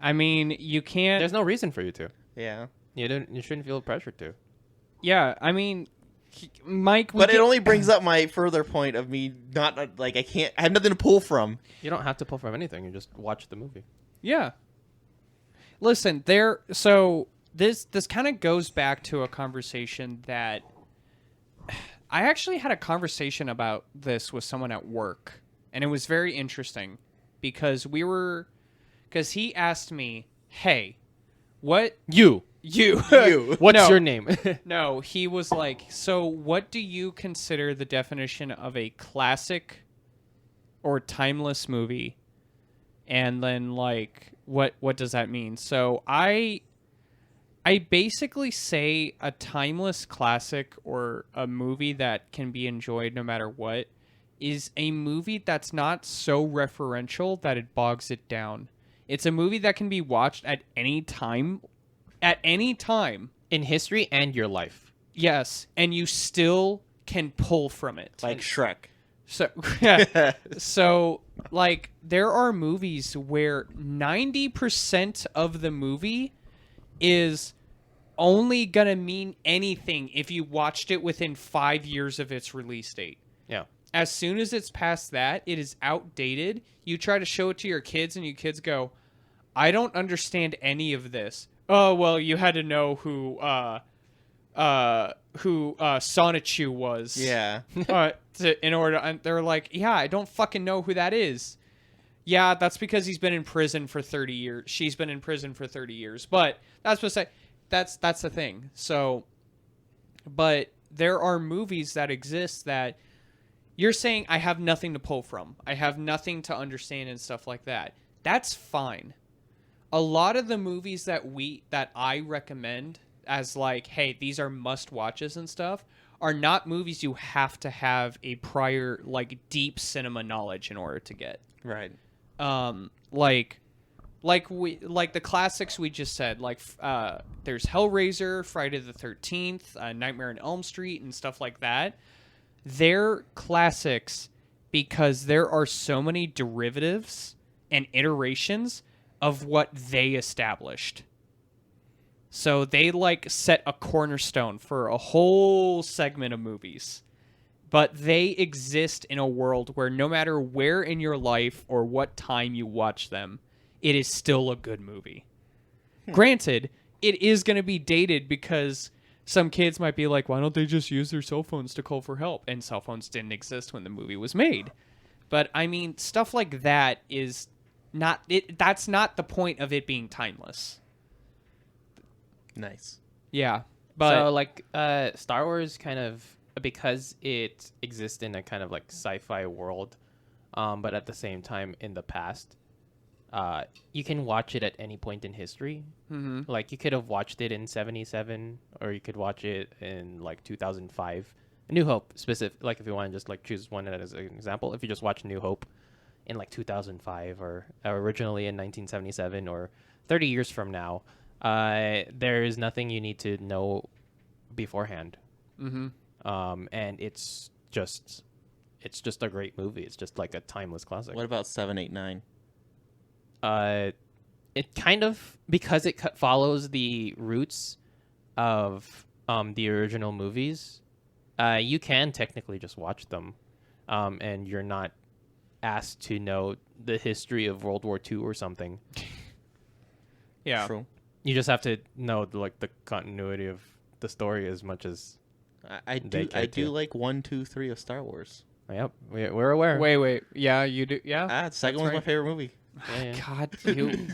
I mean, you can't. There's no reason for you to. Yeah. You shouldn't feel pressure to. Yeah, I mean, Mike. But it only brings up my further point of me not like I have nothing to pull from. You don't have to pull from anything. You just watch the movie. Yeah. Listen, so this kind of goes back to a conversation that I actually had a conversation about this with someone at work, and it was very interesting because he asked me, "Hey, what You. What's your name? No, he was like, "So what do you consider the definition of a classic or timeless movie?" And then like what does that mean? So I basically say a timeless classic or a movie that can be enjoyed no matter what is a movie that's not so referential that it bogs it down. It's a movie that can be watched at any time In history and your life. Yes, and you still can pull from it. Like Shrek. So, yeah. So, like, there are movies where 90% of the movie is only gonna mean anything if you watched it within 5 years of its release date. Yeah. As soon as it's past that, it is outdated. You try to show it to your kids, and your kids go, "I don't understand any of this." Oh, well, you had to know who Sonichu was. Yeah. In order, and they're like, "Yeah, I don't fucking know who that is." Yeah, that's because he's been in prison for 30 years. She's been in prison for 30 years. But that's the thing. So, but there are movies that exist that you're saying I have nothing to pull from. I have nothing to understand and stuff like that. That's fine. A lot of the movies that I recommend as like, hey, these are must watches and stuff, are not movies you have to have a prior like deep cinema knowledge in order to get. Right. Like the classics we just said, like there's Hellraiser, Friday the 13th, Nightmare on Elm Street, and stuff like that. They're classics because there are so many derivatives and iterations of what they established. So they like set a cornerstone for a whole segment of movies. But they exist in a world where no matter where in your life or what time you watch them, it is still a good movie. Granted, it is going to be dated because some kids might be like, why don't they just use their cell phones to call for help? And cell phones didn't exist when the movie was made. But I mean, stuff like that is not it. That's not the point of it being timeless. Nice. Yeah. But so like Star Wars kind of, because it exists in a kind of like sci-fi world, but at the same time, in the past, you can watch it at any point in history. Mm-hmm. Like you could have watched it in 77, or you could watch it in like 2005. A New Hope, specific. Like if you want to just like choose one as an example, if you just watch New Hope in like 2005 or originally in 1977 or 30 years from now, there is nothing you need to know beforehand. Mm-hmm. And it's just a great movie. It's just like a timeless classic. What about 7, 8, 9? It kind of, because it follows the roots of the original movies, you can technically just watch them, and you're not asked to know the history of World War II or something. Yeah. True. You just have to know like the continuity of the story as much as. I do like 1, 2, 3 of Star Wars. Yep, we're aware. Wait. Yeah, you do. Yeah. The second one's my favorite movie. Yeah. God, you.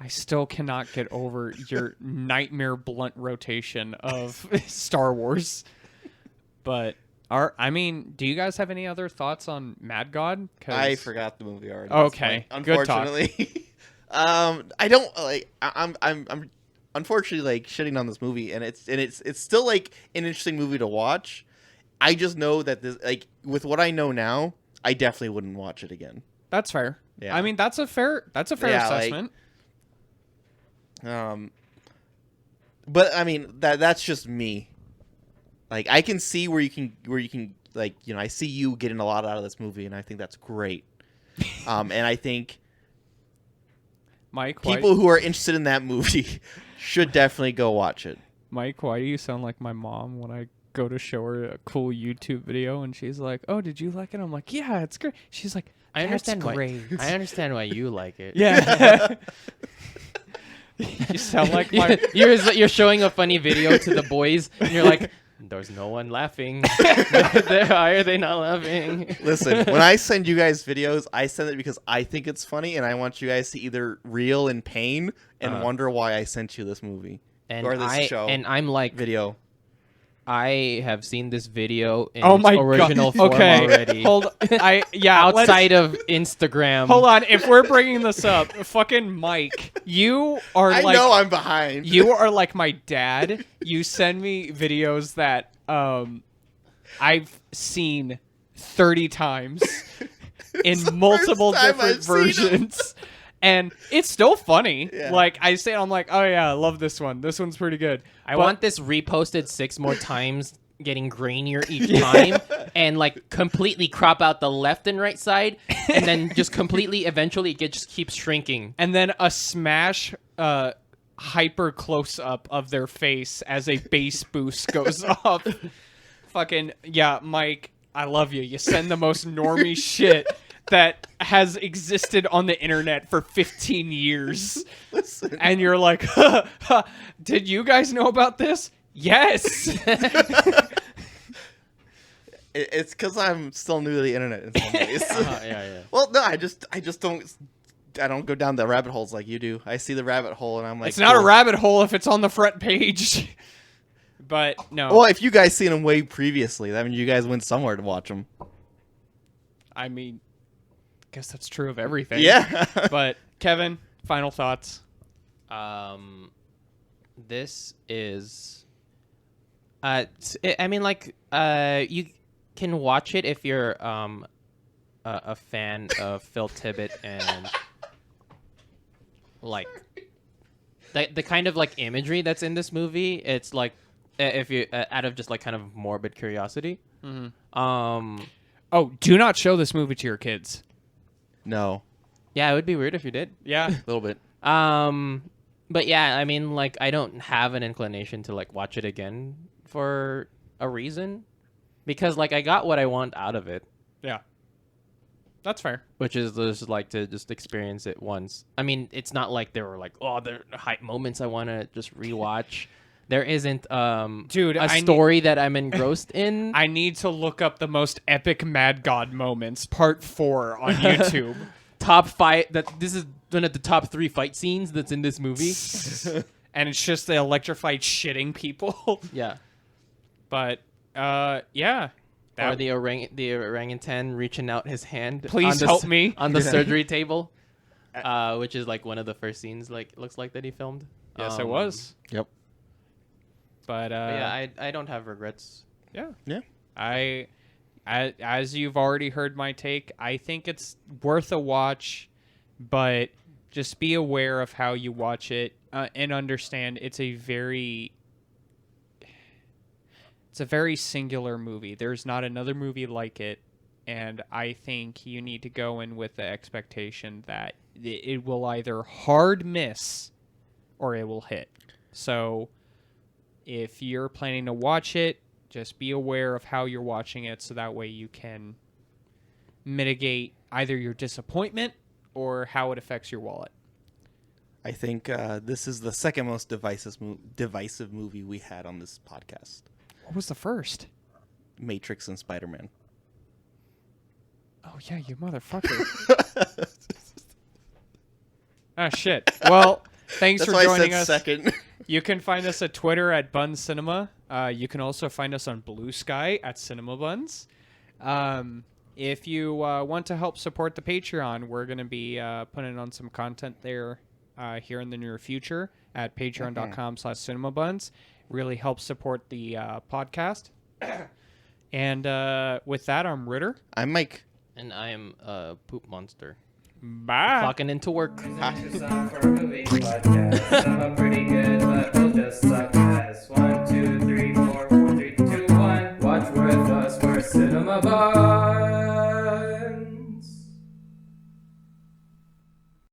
I still cannot get over your nightmare blunt rotation of Star Wars. But I mean, do you guys have any other thoughts on Mad God? I forgot the movie already. Okay, good talk. Unfortunately, I don't like. I'm unfortunately like shitting on this movie, and it's still like an interesting movie to watch. I just know that this, like, with what I know now, I definitely wouldn't watch it again. That's fair. Yeah. I mean, that's a fair assessment. But I mean that's just me. Like I can see where you can like, you know, I see you getting a lot out of this movie, and I think that's great. And I think Mike, people who are interested in that movie should definitely go watch it. Mike, why do you sound like my mom when I go to show her a cool YouTube video and she's like, "Oh, did you like it?" I'm like, "Yeah, it's great." She's like, I understand "That's great." I understand why you like it. Yeah. You sound like my. You're showing a funny video to the boys, and you're like, "There's no one laughing. Why are they not laughing?" Listen, when I send you guys videos, I send it because I think it's funny, and I want you guys to either reel in pain and wonder why I sent you this movie or this show. And I'm like, video. I have seen this video in Oh its my original God. form Okay. already. Outside of Instagram. Hold on, if we're bringing this up, fucking Mike, you are I like. know I'm behind. You are like my dad. You send me videos that I've seen 30 times in multiple first time different I've seen 'em. versions. And it's still funny. Yeah. Like I say, I'm like, oh yeah, I love this one. This one's pretty good. I want this reposted 6 more times, getting grainier each time, and like completely crop out the left and right side, and then just completely eventually it just keeps shrinking. And then a smash hyper close up of their face as a bass boost goes off. Fucking yeah, Mike, I love you. You send the most normie shit that has existed on the internet for 15 years. Listen. And you're like, did you guys know about this? Yes. It's because I'm still new to the internet in some ways. Yeah. Well, no, I just don't. I don't go down the rabbit holes like you do. I see the rabbit hole, and I'm like, It's not a cool. rabbit hole if it's on the front page. But no. Well, if you guys seen them way previously, that means you guys went somewhere to watch them. I mean, I guess that's true of everything. Yeah. But Kevin, final thoughts. This is I mean, like, you can watch it if you're a fan of Phil Tippett and like the kind of like imagery that's in this movie. It's like if you out of just like kind of morbid curiosity. Mm-hmm. Oh, do not show this movie to your kids. No. Yeah, it would be weird if you did. Yeah. A little bit. But yeah, I mean, like, I don't have an inclination to like watch it again for a reason, because like I got what I want out of it, Yeah. That's fair. which is just like to just experience it once. I mean, it's not like there were like, oh, there are hype moments I want to just rewatch. There isn't Dude, a story that I'm engrossed in. I need to look up the most epic Mad God moments, part 4 on YouTube. Top 5 this is one of the top 3 fight scenes that's in this movie. And it's just the electrified shitting people. Yeah. But yeah. Or the orangutan reaching out his hand. Please help me. On the surgery table, which is like one of the first scenes. Like looks like that he filmed. Yes, it was. Yep. But yeah, I don't have regrets. Yeah. Yeah. As you've already heard my take, I think it's worth a watch, but just be aware of how you watch it and understand it's a very singular movie. There's not another movie like it, and I think you need to go in with the expectation that it will either hard miss or it will hit. So if you're planning to watch it, just be aware of how you're watching it so that way you can mitigate either your disappointment or how it affects your wallet. I think this is the second most divisive movie we had on this podcast. What was the first? Matrix and Spider-Man. Oh, yeah, you motherfucker. Ah, shit. Well, thanks That's for why joining I said us. second. You can find us at Twitter at Buns Cinema. You can also find us on Blue Sky at Cinema Buns. If you want to help support the Patreon, we're going to be putting on some content there here in the near future at patreon.com/cinemabuns. Really helps support the podcast. And with that, I'm Ritter. I'm Mike. And I am a poop monster. Bye. Clocking into work. Music to song for a movie podcast. Some are pretty good, but we'll just suck ass. 1, 2, 3, 4, 4, 3, 2, 1. Watch with us, we're Cinema Buns.